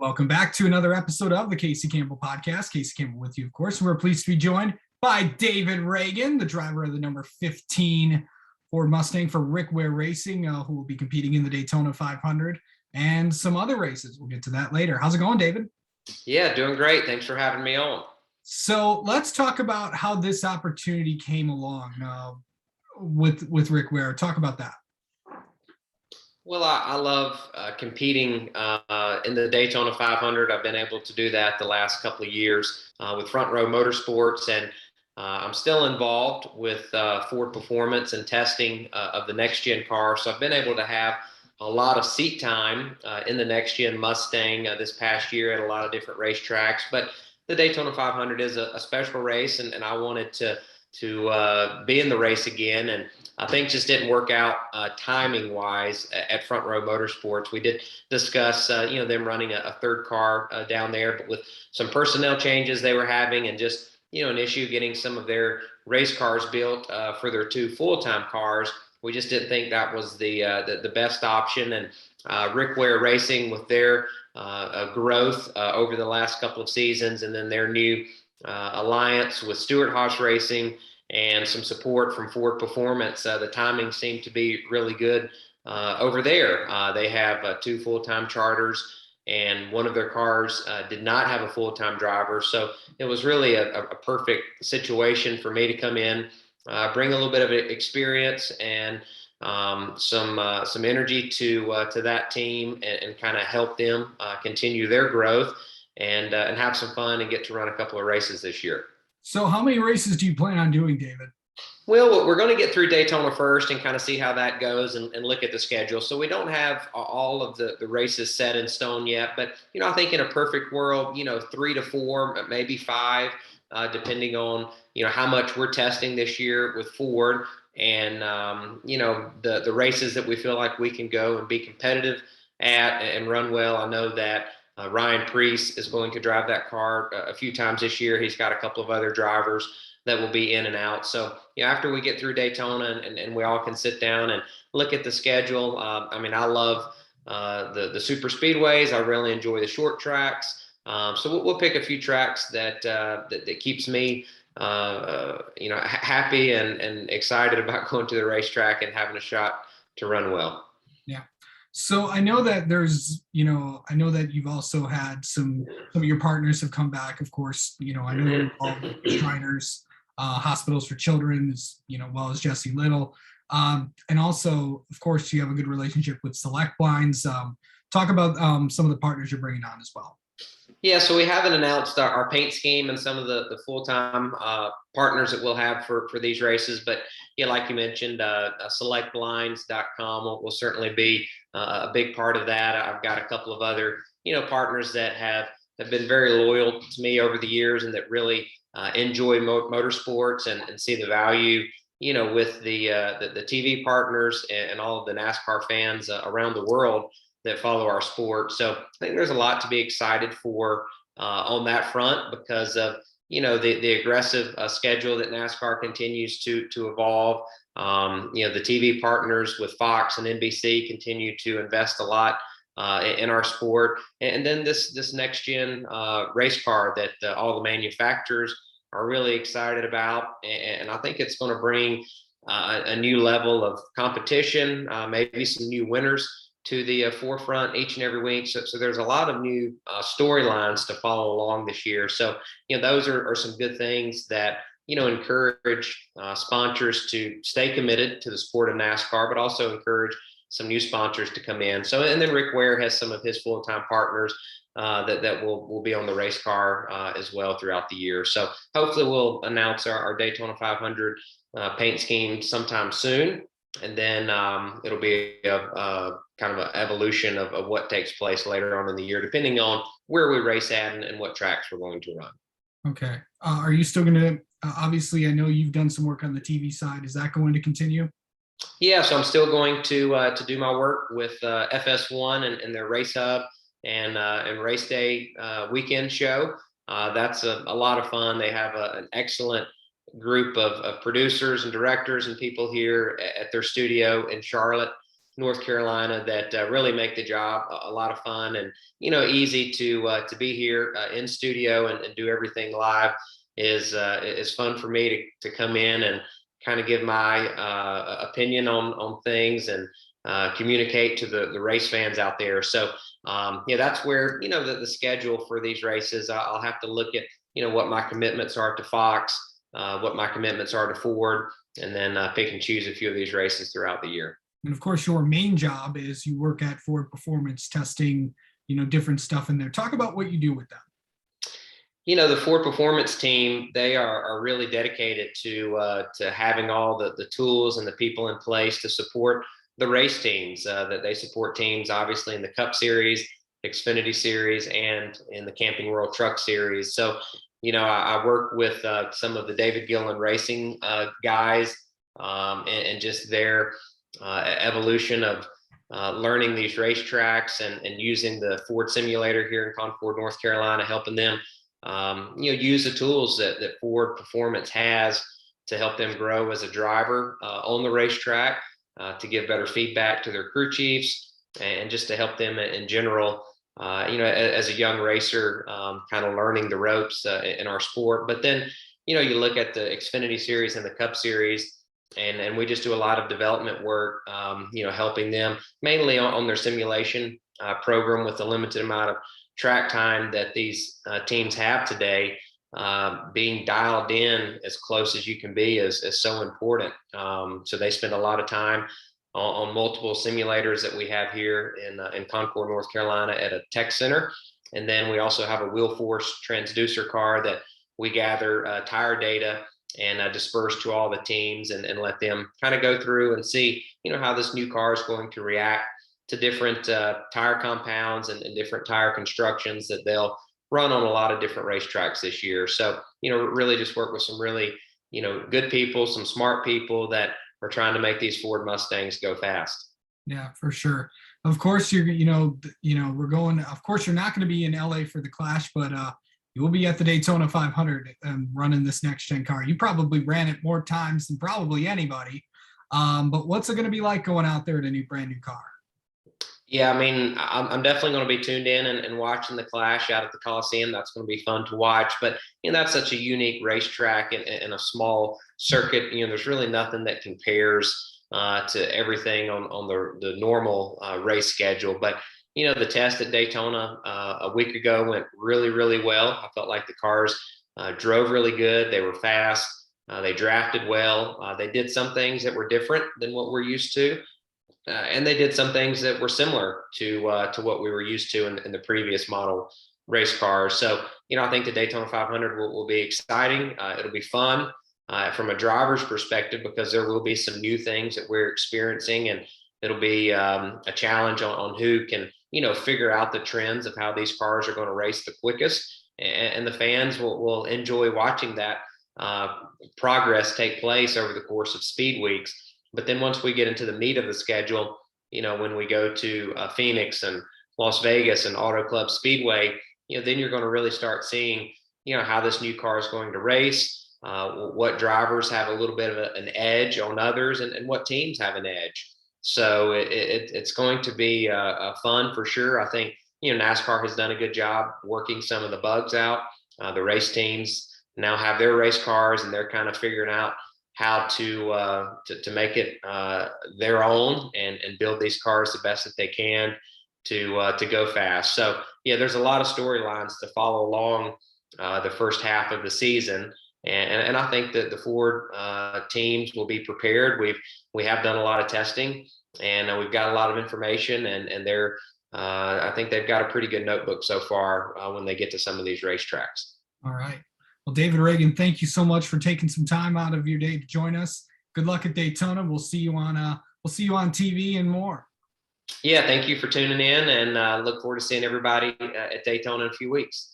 Welcome back to another episode of the Casey Campbell Podcast. Casey Campbell with you, of course. We're pleased to be joined by David Ragan, the driver of the number 15 Ford Mustang for Rick Ware Racing, who will be competing in the Daytona 500 and some other races. We'll get to that later. How's it going, David? Yeah, doing great. Thanks for having me on. So let's talk about how this opportunity came along with Rick Ware. Talk about that. Well, I love competing in the Daytona 500. I've been able to do that the last couple of years with Front Row Motorsports, and I'm still involved with Ford Performance and testing of the next-gen car. So I've been able to have a lot of seat time in the next-gen Mustang this past year at a lot of different racetracks. But the Daytona 500 is a special race, and I wanted to be in the race again. And I think just didn't work out timing wise at Front Row Motorsports. We did discuss, them running a third car down there, but with some personnel changes they were having and just, an issue getting some of their race cars built for their two full-time cars. We just didn't think that was the best option. And Rick Ware Racing, with their growth over the last couple of seasons, and then their new alliance with Stewart-Haas Racing and some support from Ford Performance, the timing seemed to be really good over there. They have two full-time charters, and one of their cars did not have a full-time driver. So it was really a perfect situation for me to come in, bring a little bit of experience and some energy to that team and kind of help them continue their growth and have some fun and get to run a couple of races this year. So how many races do you plan on doing, David? Well, we're going to get through Daytona first and kind of see how that goes and look at the schedule. So we don't have all of the races set in stone yet. But, I think in a perfect world, 3 to 4, maybe 5, depending on, how much we're testing this year with Ford and, the races that we feel like we can go and be competitive at and run well. I know that Ryan Preece is going to drive that car a few times this year. He's got a couple of other drivers that will be in and out. So, after we get through Daytona and we all can sit down and look at the schedule, I love the super speedways. I really enjoy the short tracks. So we'll pick a few tracks that keeps me, happy and excited about going to the racetrack and having a shot to run well. Yeah. So I know that I know that you've also had some of your partners have come back, of course. I know you're involved with Shriners, Hospitals for Children, well as Jesse Little. And also, of course, you have a good relationship with Select Blinds. Talk about some of the partners you're bringing on as well. Yeah, so we haven't announced our paint scheme and some of the full-time partners that we'll have for these races. But, like you mentioned, selectblinds.com will certainly be a big part of that. I've got a couple of other, partners that have been very loyal to me over the years and that really enjoy motorsports and see the value, with the TV partners and all of the NASCAR fans around the world that follow our sport. So I think there's a lot to be excited for on that front because of, the aggressive schedule that NASCAR continues to evolve. The TV partners with Fox and NBC continue to invest a lot in our sport. And then this next gen race car that all the manufacturers are really excited about. And I think it's going to bring a new level of competition, maybe some new winners to the forefront each and every week. So there's a lot of new storylines to follow along this year. So, those are some good things that, encourage sponsors to stay committed to the sport of NASCAR, but also encourage some new sponsors to come in. So, and then Rick Ware has some of his full-time partners that will be on the race car as well throughout the year. So hopefully we'll announce our Daytona 500 paint scheme sometime soon. And then it'll be a kind of an evolution of what takes place later on in the year, depending on where we race at and what tracks we're going to run. Okay. Are you still going to, obviously, I know you've done some work on the TV side. Is that going to continue? Yeah, so I'm still going to do my work with FS1 and their race hub and race day weekend show. That's a lot of fun. They have an excellent group of producers and directors and people here at their studio in Charlotte. North Carolina that really make the job a lot of fun and easy to be here in studio and do everything live is fun for me to come in and kind of give my opinion on things and communicate to the race fans out there. So yeah, that's where the schedule for these races. I'll have to look at what my commitments are to Fox, what my commitments are to Ford, and then pick and choose a few of these races throughout the year. And of course, your main job is you work at Ford Performance testing, different stuff in there. Talk about what you do with them. The Ford Performance team, they are really dedicated to having all the tools and the people in place to support the race teams. That they support teams, obviously, in the Cup Series, Xfinity Series, and in the Camping World Truck Series. So, I work with some of the David Gillen Racing guys and just their evolution of learning these racetracks and using the Ford simulator here in Concord, North Carolina, helping them use the tools that Ford Performance has to help them grow as a driver on the racetrack, to give better feedback to their crew chiefs, and just to help them in general, as a young racer, kind of learning the ropes in our sport. But then, you look at the Xfinity Series and the Cup Series, and we just do a lot of development work, helping them mainly on their simulation program with the limited amount of track time that these teams have today. Being dialed in as close as you can be is so important. So they spend a lot of time on multiple simulators that we have here in Concord, North Carolina at a tech center. And then we also have a wheel force transducer car that we gather tire data and disperse to all the teams and let them kind of go through and see, how this new car is going to react to different tire compounds and different tire constructions that they'll run on a lot of different racetracks this year. So, really just work with some really, good people, some smart people that are trying to make these Ford Mustangs go fast. Yeah, for sure. Of course, we're going, of course, you're not going to be in LA for the Clash, but you will be at the Daytona 500 running this next gen car. You probably ran it more times than probably anybody. But what's it going to be like going out there in a brand new car? Yeah, I mean, I'm definitely going to be tuned in and watching the Clash out at the Coliseum. That's going to be fun to watch. But that's such a unique racetrack and a small circuit. There's really nothing that compares to everything on the normal race schedule. But the test at Daytona a week ago went really, really well. I felt like the cars drove really good. They were fast. They drafted well. They did some things that were different than what we're used to. And they did some things that were similar to what we were used to in the previous model race cars. So, I think the Daytona 500 will be exciting. It'll be fun from a driver's perspective because there will be some new things that we're experiencing, and it'll be a challenge on who can, figure out the trends of how these cars are going to race the quickest. And the fans will enjoy watching that progress take place over the course of speed weeks. But then once we get into the meat of the schedule, when we go to Phoenix and Las Vegas and Auto Club Speedway, then you're going to really start seeing, how this new car is going to race, what drivers have a little bit of an edge on others, and what teams have an edge. So it's going to be fun for sure. I think, NASCAR has done a good job working some of the bugs out. The race teams now have their race cars, and they're kind of figuring out how to make it their own and build these cars the best that they can to go fast. So yeah, there's a lot of storylines to follow along the first half of the season, and I think that the Ford teams will be prepared. We have done a lot of testing, and we've got a lot of information, and they're I think they've got a pretty good notebook so far when they get to some of these racetracks. All right. Well, David Ragan, thank you so much for taking some time out of your day to join us. Good luck at Daytona. We'll see you on TV and more. Yeah, thank you for tuning in, and look forward to seeing everybody at Daytona in a few weeks.